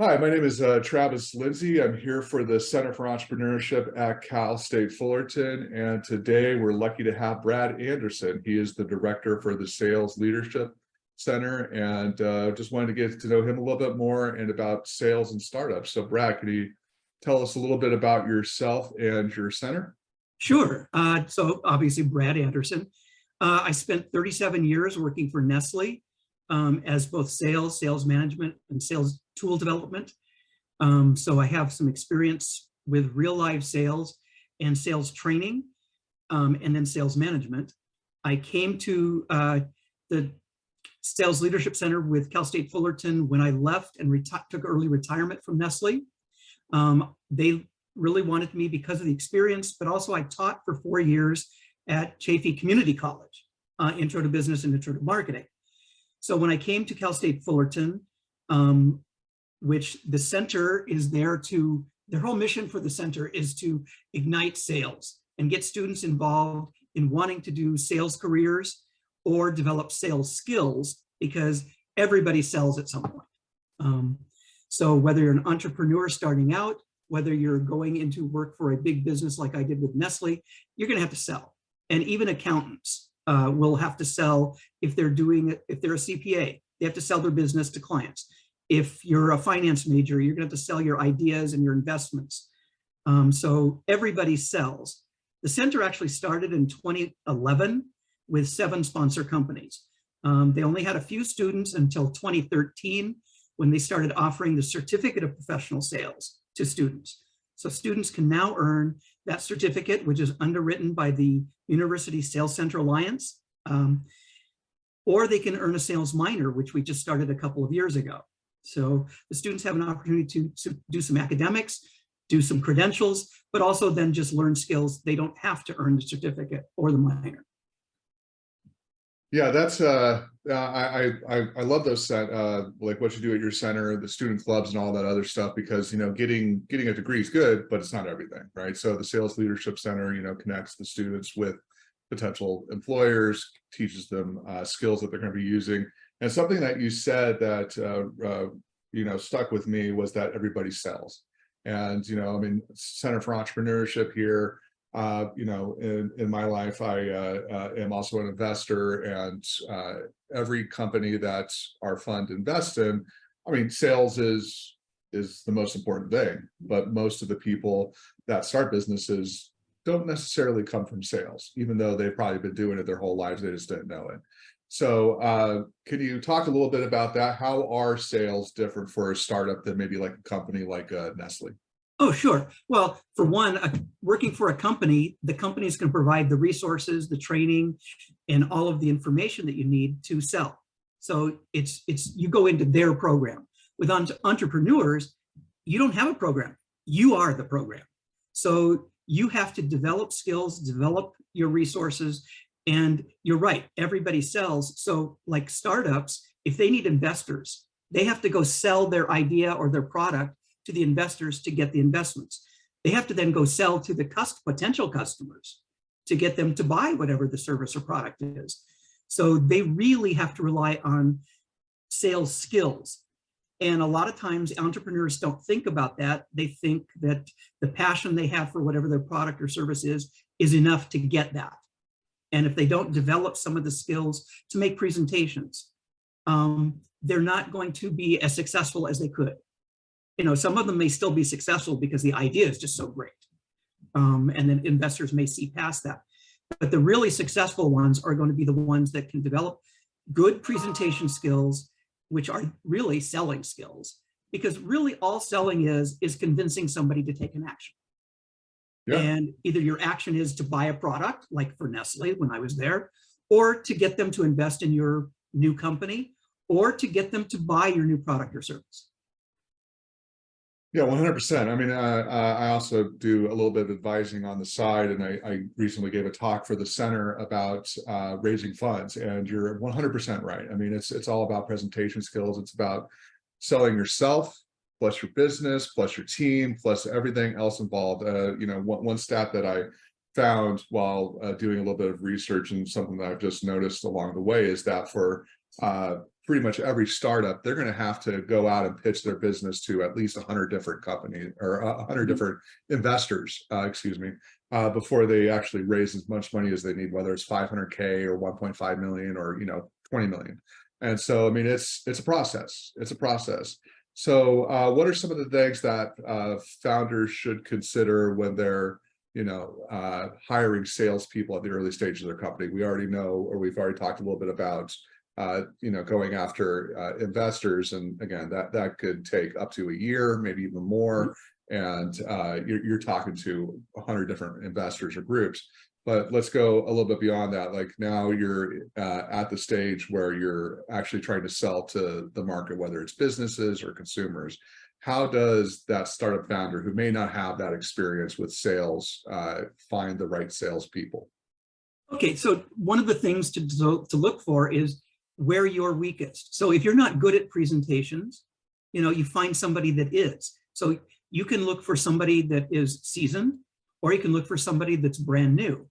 Hi, my name is Travis Lindsay. I'm here for the Center for Entrepreneurship at Cal State Fullerton, and today we're lucky to have Brad Anderson. He is the director for the Sales Leadership Center, and just wanted to get to know him a little bit more and about sales and startups. So Brad, can you tell us a little bit about yourself and your center? Sure. So obviously Brad Anderson. I spent 37 years working for Nestle as both sales management, and sales tool development. So I have some experience with real life sales and sales training, and then sales management. I came to the Sales Leadership Center with Cal State Fullerton when I left and took early retirement from Nestle. They really wanted me because of the experience, but also I taught for 4 years at Chaffey Community College, Intro to Business and Intro to Marketing. So when I came to Cal State Fullerton, which the center is there to, their whole mission for the center is to ignite sales and get students involved in wanting to do sales careers or develop sales skills, because everybody sells at some point. So whether you're an entrepreneur starting out, whether you're going into work for a big business like I did with Nestle, you're going to have to sell. And even accountants will have to sell if they're a CPA, they have to sell their business to clients. If you're a finance major, you're going to have to sell your ideas and your investments. So everybody sells. The center actually started in 2011 with 7 sponsor companies. They only had a few students until 2013 when they started offering the certificate of professional sales to students. So students can now earn that certificate, which is underwritten by the University Sales Center Alliance, or they can earn a sales minor, which we just started a couple of years ago. So the students have an opportunity to do some academics, do some credentials, but also then just learn skills. They don't have to earn the certificate or the minor. Yeah, that's I love those like what you do at your center, the student clubs and all that other stuff, because getting a degree is good, but it's not everything, right? So the Sales Leadership Center connects the students with potential employers, teaches them skills that they're going to be using. And something that you said that stuck with me was that everybody sells. And I mean, Center for Entrepreneurship here. In my life, I am also an investor, and every company that our fund invests in, I mean, sales is the most important thing, but most of the people that start businesses don't necessarily come from sales, even though they've probably been doing it their whole lives, they just didn't know it. So can you talk a little bit about that? How are sales different for a startup than maybe like a company like Nestle? Oh, sure. Well, for one, working for a company, the company is going to provide the resources, the training, and all of the information that you need to sell. So it's you go into their program. With entrepreneurs, you don't have a program. You are the program. So you have to develop skills, develop your resources, and you're right, everybody sells. So like startups, if they need investors, they have to go sell their idea or their product to the investors to get the investments. They have to then go sell to the potential customers to get them to buy whatever the service or product is. So they really have to rely on sales skills. And a lot of times entrepreneurs don't think about that. They think that the passion they have for whatever their product or service is enough to get that. And if they don't develop some of the skills to make presentations, they're not going to be as successful as they could. Some of them may still be successful because the idea is just so great. And then investors may see past that. But the really successful ones are going to be the ones that can develop good presentation skills, which are really selling skills, because really all selling is convincing somebody to take an action. Yeah. And either your action is to buy a product, like for Nestle when I was there, or to get them to invest in your new company, or to get them to buy your new product or service. Yeah, 100%. I mean, I also do a little bit of advising on the side, and I recently gave a talk for the center about raising funds, and you're 100% right. I mean, it's all about presentation skills. It's about selling yourself, plus your business, plus your team, plus everything else involved. One stat that I found while doing a little bit of research, and something that I've just noticed along the way, is that for pretty much every startup, they're going to have to go out and pitch their business to at least 100 different companies or 100 different investors, before they actually raise as much money as they need, whether it's 500K or 1.5 million or 20 million. And so, I mean, it's a process. It's a process. So what are some of the things that founders should consider when they're hiring salespeople at the early stage of their company? We already know, or we've already talked a little bit about going after investors, and again, that could take up to a year, maybe even more. And you're talking to 100 different investors or groups. But let's go a little bit beyond that. Like now you're at the stage where you're actually trying to sell to the market, whether it's businesses or consumers. How does that startup founder who may not have that experience with sales find the right salespeople? Okay, so one of the things to look for is where you're weakest. So if you're not good at presentations, you find somebody that is. So you can look for somebody that is seasoned, or you can look for somebody that's brand new.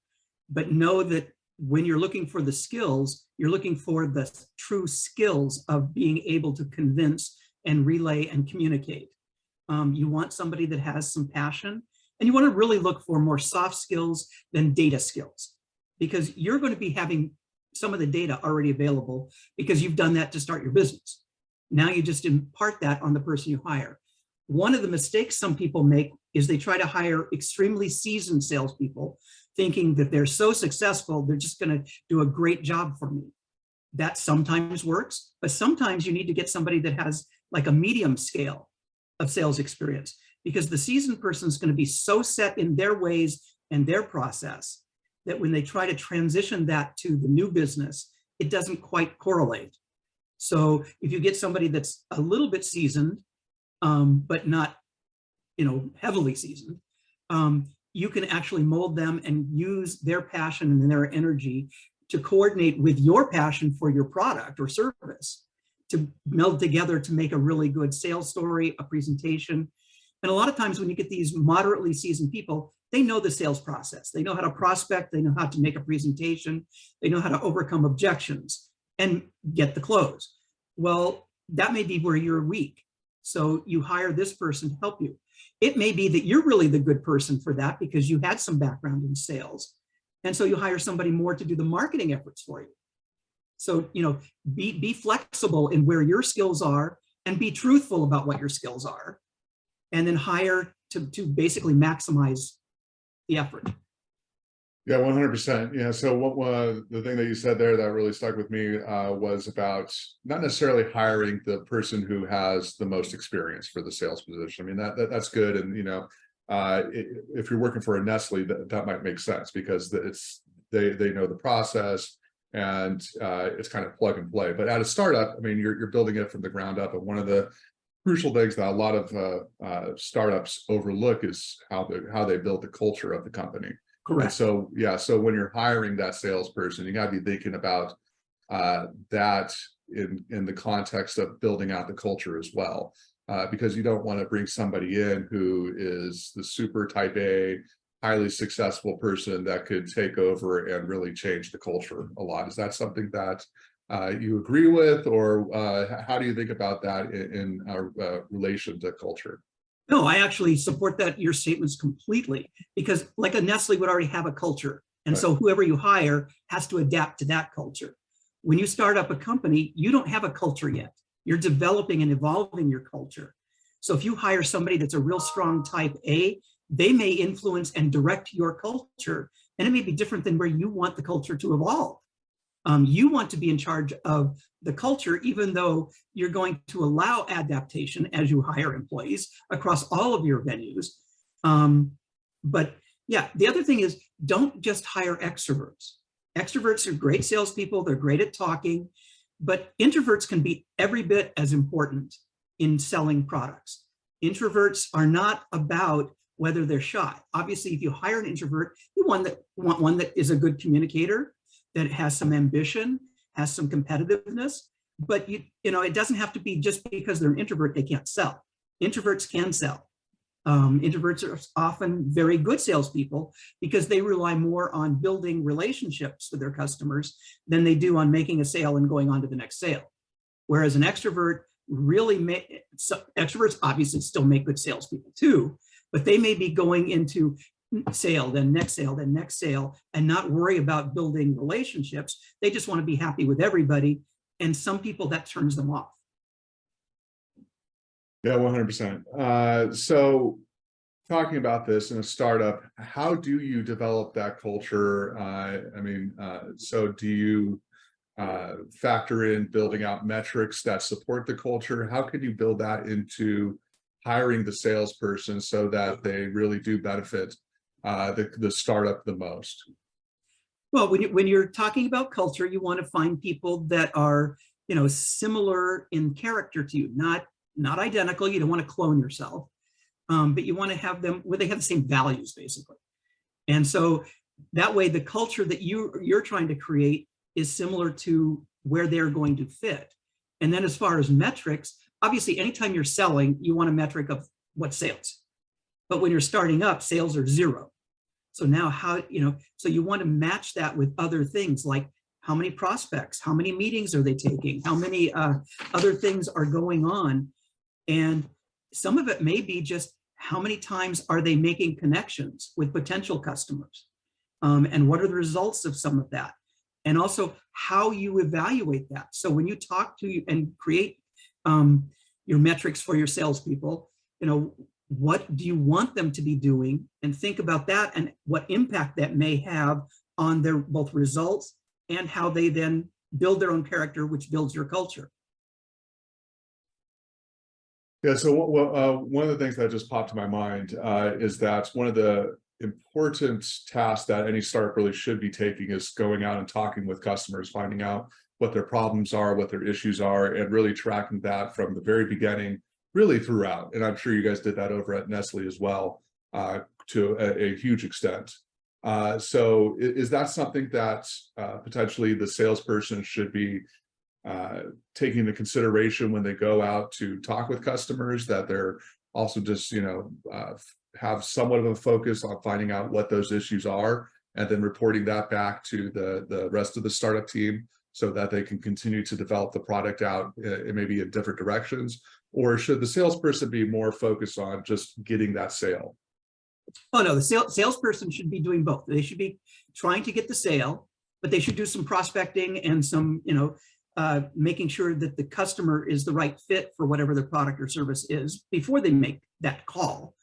But know that when you're looking for the skills, you're looking for the true skills of being able to convince and relay and communicate. You want somebody that has some passion, and you want to really look for more soft skills than data skills, because you're going to be having some of the data already available because you've done that to start your business. Now you just impart that on the person you hire. One of the mistakes some people make is they try to hire extremely seasoned salespeople, thinking that they're so successful, they're just going to do a great job for me. That sometimes works, but sometimes you need to get somebody that has like a medium scale of sales experience, because the seasoned person is going to be so set in their ways and their process that when they try to transition that to the new business, it doesn't quite correlate. So if you get somebody that's a little bit seasoned, but not, heavily seasoned, you can actually mold them and use their passion and their energy to coordinate with your passion for your product or service, to meld together to make a really good sales story, a presentation. And a lot of times when you get these moderately seasoned people, they know the sales process. They know how to prospect, they know how to make a presentation, they know how to overcome objections and get the close. Well, that may be where you're weak. So you hire this person to help you. It may be that you're really the good person for that because you had some background in sales. And so you hire somebody more to do the marketing efforts for you. So, be flexible in where your skills are and be truthful about what your skills are, and then hire to basically maximize the effort. Yeah, 100%. Yeah. So the thing that you said there that really stuck with me was about not necessarily hiring the person who has the most experience for the sales position. I mean, that's good. And, if you're working for a Nestle, that might make sense because they know the process and it's kind of plug and play. But at a startup, I mean, you're building it from the ground up. And one of the crucial things that a lot of startups overlook is how they build the culture of the company. Correct. And so, yeah, so when you're hiring that salesperson, you got to be thinking about that in the context of building out the culture as well, because you don't want to bring somebody in who is the super type A, highly successful person that could take over and really change the culture a lot. Is that something that you agree with, or how do you think about that in relation to culture? No, I actually support your statements completely, because like a Nestle would already have a culture. And Right. So whoever you hire has to adapt to that culture. When you start up a company, you don't have a culture yet. You're developing and evolving your culture. So if you hire somebody that's a real strong type A, they may influence and direct your culture, and it may be different than where you want the culture to evolve. You want to be in charge of the culture, even though you're going to allow adaptation as you hire employees across all of your venues. But yeah, the other thing is, don't just hire extroverts. Extroverts are great salespeople, they're great at talking, but introverts can be every bit as important in selling products. Introverts are not about whether they're shy. Obviously, if you hire an introvert, you want one that is a good communicator, that has some ambition, has some competitiveness, but it doesn't have to be just because they're an introvert, they can't sell. Introverts can sell. Introverts are often very good salespeople because they rely more on building relationships with their customers than they do on making a sale and going on to the next sale. Whereas an extrovert really extroverts obviously still make good salespeople too, but they may be going into sale, then next sale, then next sale, and not worry about building relationships. They just want to be happy with everybody. And some people, that turns them off. Yeah, 100%. So talking about this in a startup, how do you develop that culture? So do you factor in building out metrics that support the culture? How can you build that into hiring the salesperson so that they really do benefit the startup the most? Well, when you're talking about culture, you want to find people that are, similar in character to you, not identical. You don't want to clone yourself, but you want to have them where they have the same values, basically. And so that way, the culture that you're trying to create is similar to where they're going to fit. And then as far as metrics, obviously, anytime you're selling, you want a metric of what sales. But when you're starting up, sales are 0. So now so you want to match that with other things like how many prospects, how many meetings are they taking, how many other things are going on. And some of it may be just how many times are they making connections with potential customers, and what are the results of some of that, and also how you evaluate that. So when you talk to and create your metrics for your salespeople, what do you want them to be doing, and think about that and what impact that may have on their both results and how they then build their own character, which builds your culture. Yeah, so one of the things that just popped to my mind is that one of the important tasks that any startup really should be taking is going out and talking with customers, finding out what their problems are, what their issues are, and really tracking that from the very beginning, really throughout. And I'm sure you guys did that over at Nestle as well, to a huge extent. So is that something that potentially the salesperson should be taking into consideration when they go out to talk with customers, that they're also just, have somewhat of a focus on finding out what those issues are and then reporting that back to the rest of the startup team so that they can continue to develop the product out maybe in different directions? Or should the salesperson be more focused on just getting that sale? Oh no, the salesperson should be doing both. They should be trying to get the sale, but they should do some prospecting and some, making sure that the customer is the right fit for whatever their product or service is before they make that call.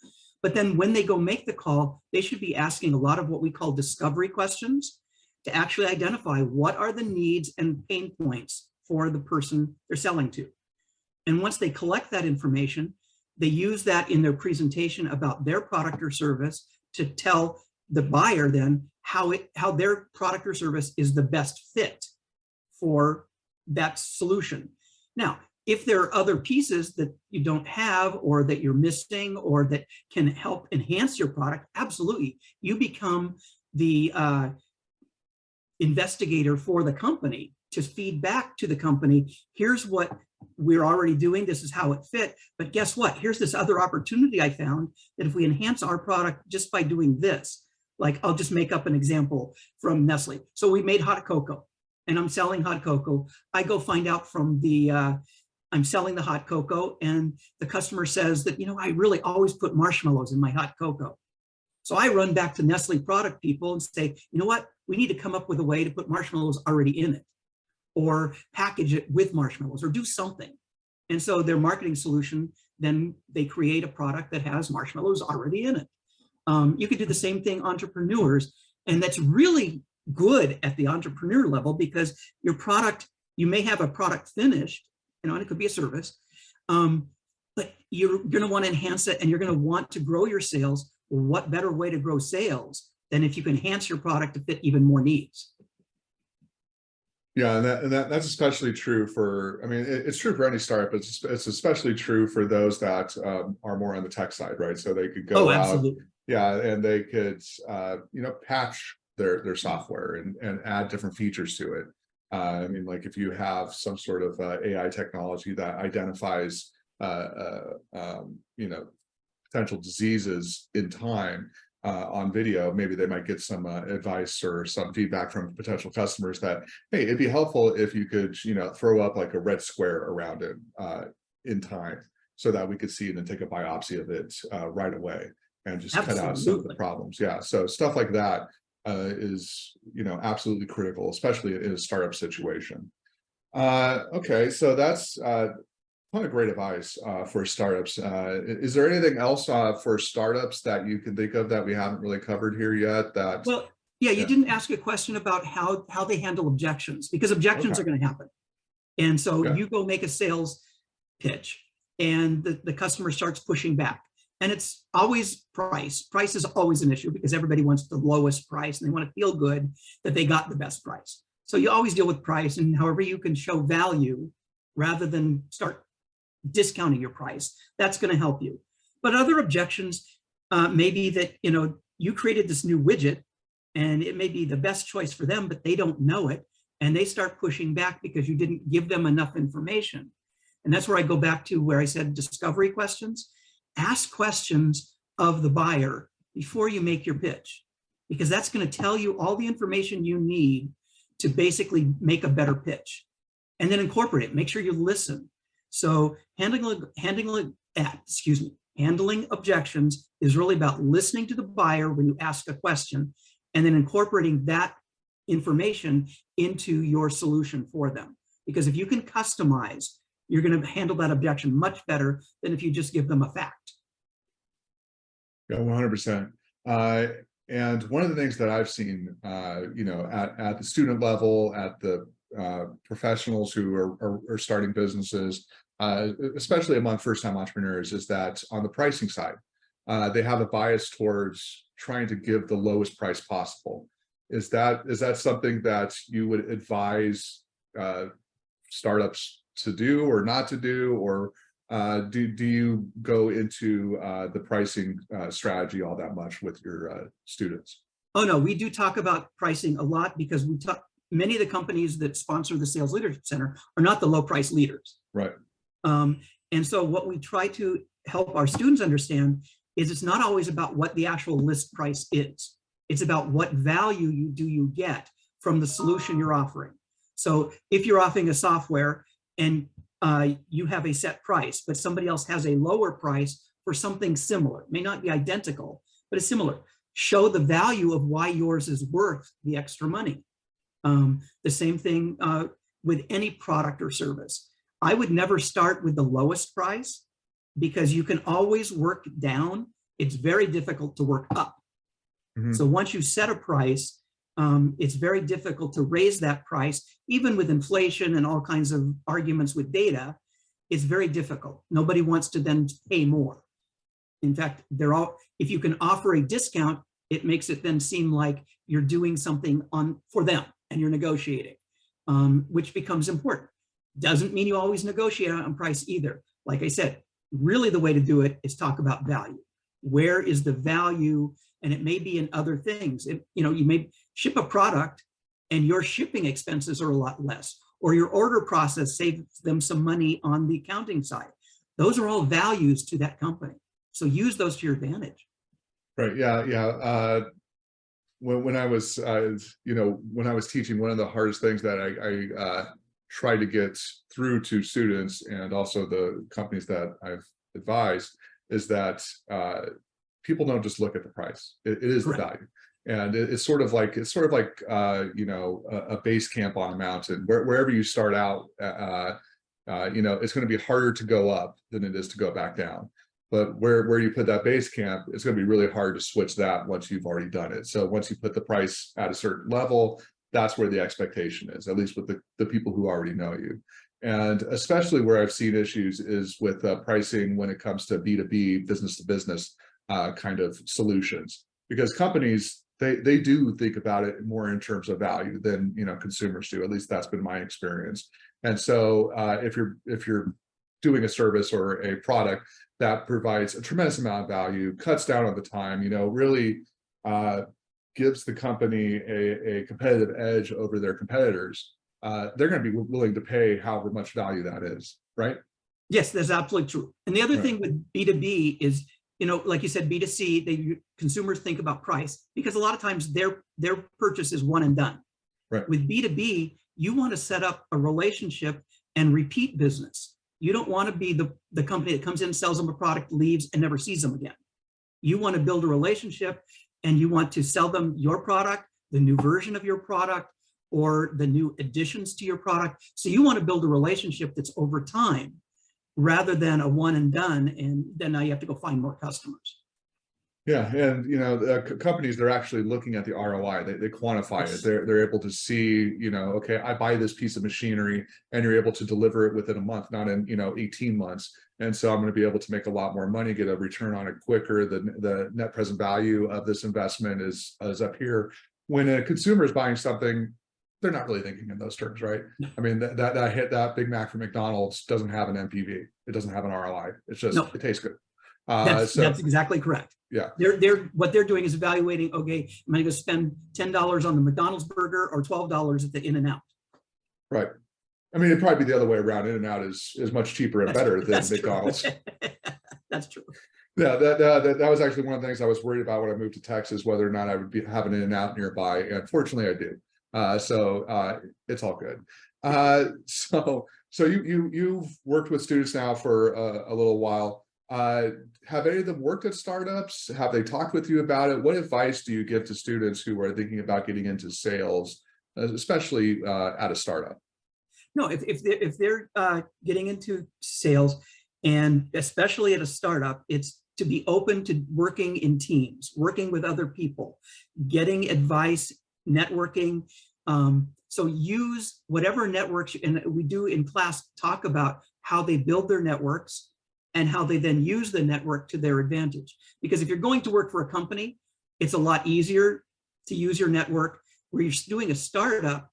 But then when they go make the call, they should be asking a lot of what we call discovery questions to actually identify what are the needs and pain points for the person they're selling to. And once they collect that information, they use that in their presentation about their product or service to tell the buyer then how their product or service is the best fit for that solution. Now, if there are other pieces that you don't have or that you're missing or that can help enhance your product, absolutely. You become the investigator for the company to feed back to the company. Here's what we're already doing. This is how it fit. But guess what? Here's this other opportunity I found that if we enhance our product just by doing this, like I'll just make up an example from Nestle. So we made hot cocoa and I'm selling hot cocoa. I go find out from the, I'm selling the hot cocoa and the customer says that, I really always put marshmallows in my hot cocoa. So I run back to Nestle product people and say, you know what? We need to come up with a way to put marshmallows already in it, or package it with marshmallows, or do something. And so their marketing solution, then they create a product that has marshmallows already in it. You could do the same thing, entrepreneurs, and that's really good at the entrepreneur level because your product, you may have a product finished, and it could be a service, but you're going to want to enhance it and you're going to want to grow your sales. Well, what better way to grow sales than if you can enhance your product to fit even more needs? Yeah, and that's especially true for, it's true for any startup, but it's especially true for those that are more on the tech side, right? So they could go out, and they could, patch their software and add different features to it. Like if you have some sort of AI technology that identifies, potential diseases in time, on video, maybe they might get some advice or some feedback from potential customers that, hey, it'd be helpful if you could, throw up like a red square around it in time so that we could see it and take a biopsy of it right away and just cut out some of the problems. Yeah, so stuff like that is, absolutely critical, especially in a startup situation. Okay, so that's kind of great advice for startups. Is there anything else for startups that you can think of that we haven't really covered here yet? Well, yeah, you didn't ask a question about how they handle objections, because objections are going to happen. And so you go make a sales pitch and the customer starts pushing back. And it's always price. Price is always an issue because everybody wants the lowest price and they want to feel good that they got the best price. So you always deal with price, and however you can show value rather than start discounting your price, that's going to help you. But other objections may be that, you created this new widget and it may be the best choice for them, but they don't know it. And they start pushing back because you didn't give them enough information. And that's where I go back to where I said discovery questions. Ask questions of the buyer before you make your pitch, because that's going to tell you all the information you need to basically make a better pitch. And then incorporate it. Make sure you listen. So handling objections is really about listening to the buyer when you ask a question, and then incorporating that information into your solution for them. Because if you can customize, you're going to handle that objection much better than if you just give them a fact. Yeah, 100%. And one of the things that I've seen, at the student level, at the professionals who are starting businesses, especially among first-time entrepreneurs, is that on the pricing side, they have a bias towards trying to give the lowest price possible. Is that something that you would advise startups to do or not to do, or do you go into the pricing strategy all that much with your students? Oh no, we do talk about pricing a lot, because many of the companies that sponsor the Sales Leadership Center are not the low price leaders. Right. And so what we try to help our students understand is it's not always about what the actual list price is. It's about what value you get from the solution you're offering. So if you're offering a software and you have a set price, but somebody else has a lower price for something similar, it may not be identical, but it's similar. Show the value of why yours is worth the extra money. The same thing with any product or service. I would never start with the lowest price, because you can always work down. It's very difficult to work up. Mm-hmm. So once you set a price, it's very difficult to raise that price, even with inflation and all kinds of arguments with data. It's very difficult. Nobody wants to then pay more. In fact, if you can offer a discount, it makes it then seem like you're doing something for them and you're negotiating, which becomes important. Doesn't mean you always negotiate on price either. Like I said, really the way to do it is talk about value. Where is the value? And it may be in other things. You may ship a product and your shipping expenses are a lot less, or your order process saves them some money on the accounting side. Those are all values to that company. So use those to your advantage. Right. Yeah. When I was teaching, one of the hardest things that I try to get through to students and also the companies that I've advised is that people don't just look at the price. It is the value. And it's sort of like a base camp on a mountain. Wherever you start out, it's going to be harder to go up than it is to go back down. But where you put that base camp, it's going to be really hard to switch that once you've already done it. So once you put the price at a certain level, that's where the expectation is, at least with the people who already know you. And especially where I've seen issues is with pricing when it comes to B2B, business to business kind of solutions, because companies, they do think about it more in terms of value than consumers do. At least that's been my experience. And so if you're doing a service or a product that provides a tremendous amount of value, cuts down on the time, really gives the company a competitive edge over their competitors, they're going to be willing to pay however much value that is, right? Yes, that's absolutely true. And the other thing with B2B is like you said, B2C, consumers think about price because a lot of times their purchase is one and done. Right. With B2B, you want to set up a relationship and repeat business. You don't want to be the company that comes in, sells them a product, leaves, and never sees them again. You want to build a relationship and you want to sell them your product, the new version of your product, or the new additions to your product. So you want to build a relationship that's over time rather than a one and done, and then now you have to go find more customers. Yeah, and the companies, they're actually looking at the ROI. They quantify it. They're able to see, okay, I buy this piece of machinery, and you're able to deliver it within a month, not in 18 months. And so I'm going to be able to make a lot more money, get a return on it quicker. The net present value of this investment is up here. When a consumer is buying something, they're not really thinking in those terms, right? No. I mean, that Big Mac from McDonald's doesn't have an NPV. It doesn't have an ROI. It's just, It tastes good. That's exactly correct. Yeah. What they're doing is evaluating, okay, am I going to spend $10 on the McDonald's burger or $12 at the In-N-Out? Right. I mean, it'd probably be the other way around. In-N-Out is much cheaper and better than McDonald's. That's true. Yeah, that was actually one of the things I was worried about when I moved to Texas, whether or not I would have an In-N-Out nearby. And fortunately, I do. So it's all good. So you've worked with students now for a little while. Have any of them worked at startups? Have they talked with you about it? What advice do you give to students who are thinking about getting into sales, especially at a startup? No, if they're getting into sales, and especially at a startup, it's to be open to working in teams, working with other people, getting advice, networking. So use whatever networks, and we do in class talk about how they build their networks and how they then use the network to their advantage. Because if you're going to work for a company, it's a lot easier to use your network. Where you're doing a startup,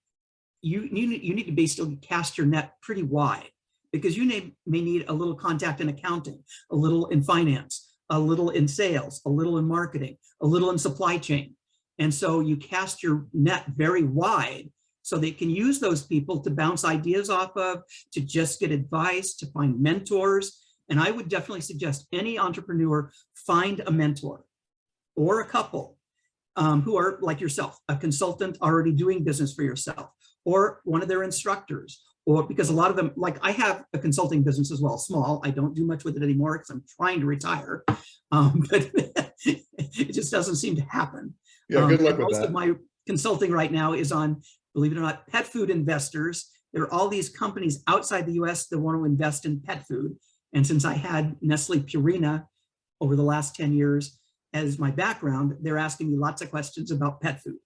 you need to basically cast your net pretty wide, because you may need a little contact in accounting, a little in finance, a little in sales, a little in marketing, a little in supply chain. And so you cast your net very wide so they can use those people to bounce ideas off of, to just get advice, to find mentors. And I would definitely suggest any entrepreneur find a mentor or a couple who are like yourself, a consultant already doing business for yourself, or one of their instructors, or because a lot of them, like I have a consulting business as well, small. I don't do much with it anymore because I'm trying to retire, but it just doesn't seem to happen. Yeah, good luck with most that. of my consulting right now is on, believe it or not, pet food investors. There are all these companies outside the US that want to invest in pet food. And since I had Nestle Purina over the last 10 years as my background, they're asking me lots of questions about pet food.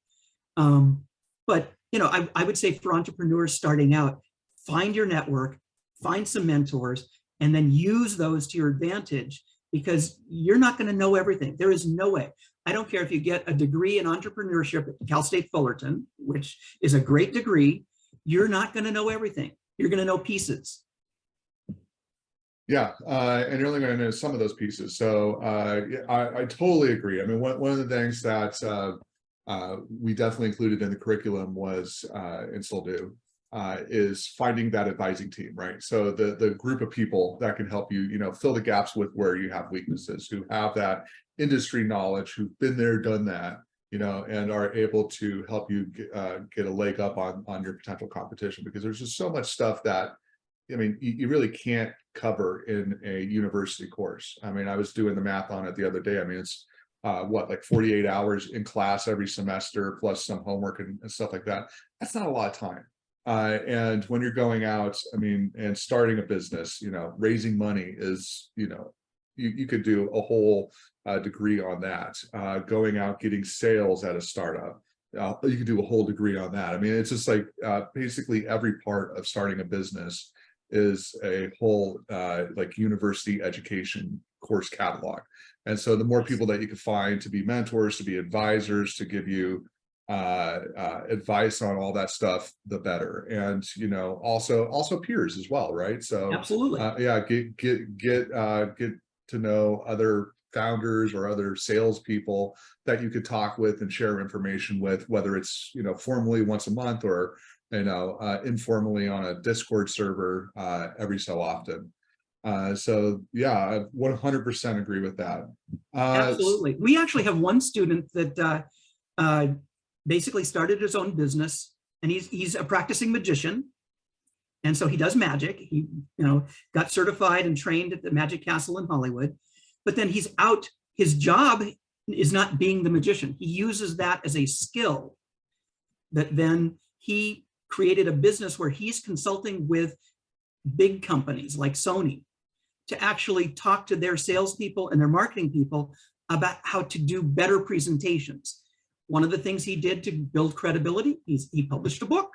But I would say for entrepreneurs starting out, find your network, find some mentors, and then use those to your advantage, because you're not going to know everything. There is no way. I don't care if you get a degree in entrepreneurship at Cal State Fullerton, which is a great degree, you're not going to know everything. You're going to know pieces. Yeah, and you're only going to know some of those pieces. So I totally agree. I mean, one of the things that we definitely included in the curriculum was, and still do, is finding that advising team, right? So the group of people that can help you, fill the gaps with where you have weaknesses, who have that industry knowledge, who've been there, done that, and are able to help you get a leg up on your potential competition, because there's just so much stuff that, I mean, you really can't cover in a university course. I mean, I was doing the math on it the other day. I mean, it's like 48 hours in class every semester, plus some homework and stuff like that. That's not a lot of time. And when you're going out, I mean, and starting a business, raising money is, you could do a whole degree on that. Going out, getting sales at a startup, you could do a whole degree on that. I mean, it's just like basically every part of starting a business is a whole like university education course catalog. And so the more people that you can find to be mentors, to be advisors, to give you advice on all that stuff, the better. And also peers as well, right? So Absolutely. yeah, get to know other founders or other salespeople that you could talk with and share information with, whether it's formally once a month or informally on a Discord server every so often. So yeah, I 100% agree with that. Absolutely. We actually have one student that basically started his own business, and he's a practicing magician. And so he does magic. He, got certified and trained at the Magic Castle in Hollywood, but then he's out. His job is not being the magician. He uses that as a skill that then he created a business where he's consulting with big companies like Sony to actually talk to their salespeople and their marketing people about how to do better presentations. One of the things he did to build credibility, he published a book.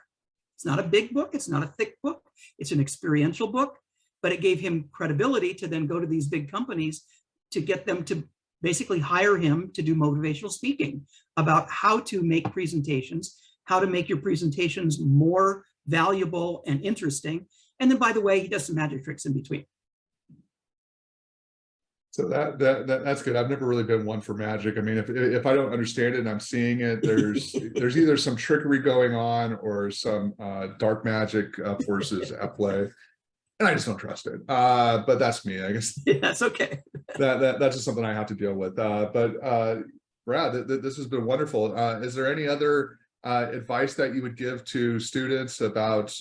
It's not a big book, it's not a thick book, it's an experiential book, but it gave him credibility to then go to these big companies to get them to basically hire him to do motivational speaking about how to make presentations, how to make your presentations more valuable and interesting. And then, by the way, he does some magic tricks in between. So that's good. I've never really been one for magic. I mean, if I don't understand it and I'm seeing it, there's either some trickery going on or some dark magic forces at play, and I just don't trust it. But that's me, I guess. Yeah, that's okay. That's just something I have to deal with. But Brad, this has been wonderful. Is there any other advice that you would give to students about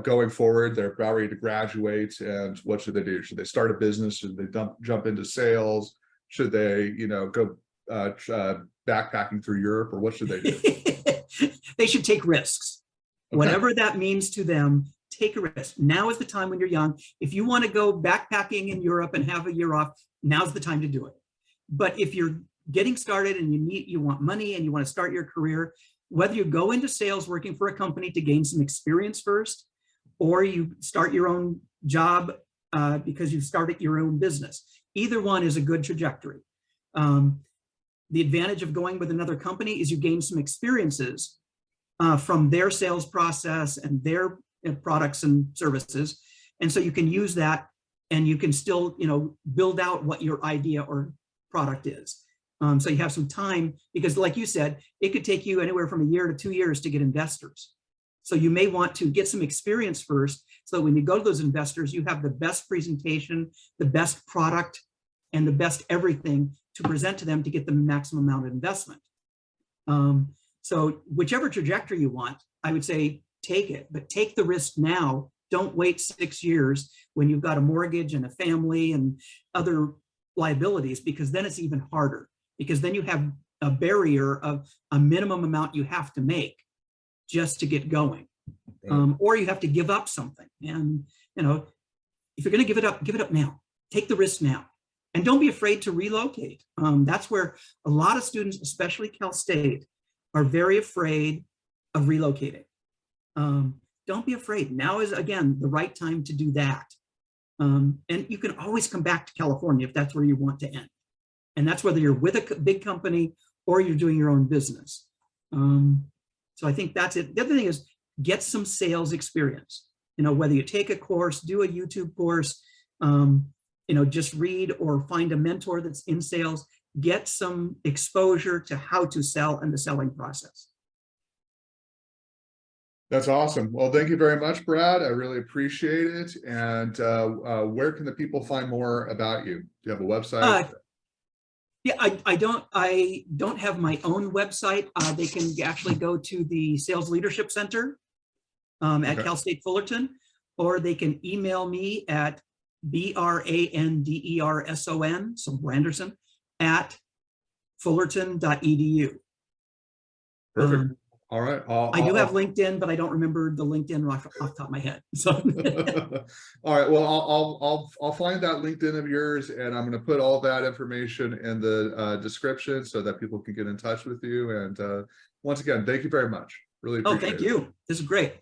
going forward? They're about ready to graduate, and what should they do? Should they start a business? Should they jump into sales? Should they, go backpacking through Europe, or what should they do? They should take risks. Okay. Whatever that means to them, take a risk. Now is the time when you're young. If you want to go backpacking in Europe and have a year off, now's the time to do it. But if you're getting started and you want money and you want to start your career, whether you go into sales working for a company to gain some experience first, or you start your own job because you started your own business, either one is a good trajectory. The advantage of going with another company is you gain some experiences from their sales process and their products and services. And so you can use that, and you can still, build out what your idea or product is. So you have some time, because like you said, it could take you anywhere from a year to 2 years to get investors. So you may want to get some experience first, so that when you go to those investors, you have the best presentation, the best product, and the best everything to present to them to get the maximum amount of investment. So whichever trajectory you want, I would say take it, but take the risk now. Don't wait 6 years when you've got a mortgage and a family and other liabilities, because then it's even harder, because then you have a barrier of a minimum amount you have to make just to get going. Right. Or you have to give up something. And, if you're going to give it up now. Take the risk now. And don't be afraid to relocate. That's where a lot of students, especially Cal State, are very afraid of relocating. Don't be afraid. Now is, again, the right time to do that. And you can always come back to California if that's where you want to end. And that's whether you're with a big company or you're doing your own business. So I think that's it. The other thing is get some sales experience. Whether you take a course, do a YouTube course, just read or find a mentor that's in sales, get some exposure to how to sell and the selling process. That's awesome. Well, thank you very much, Brad. I really appreciate it. And where can the people find more about you? Do you have a website? Yeah, I don't have my own website. They can actually go to the Sales Leadership Center at Cal State Fullerton, or they can email me at branderson, so Branderson, at fullerton.edu. Perfect. All right. I do have LinkedIn, but I don't remember the LinkedIn off the top of my head. So. All right. Well, I'll find that LinkedIn of yours, and I'm going to put all that information in the description so that people can get in touch with you. And once again, thank you very much. Really appreciate it. Thank you. This is great.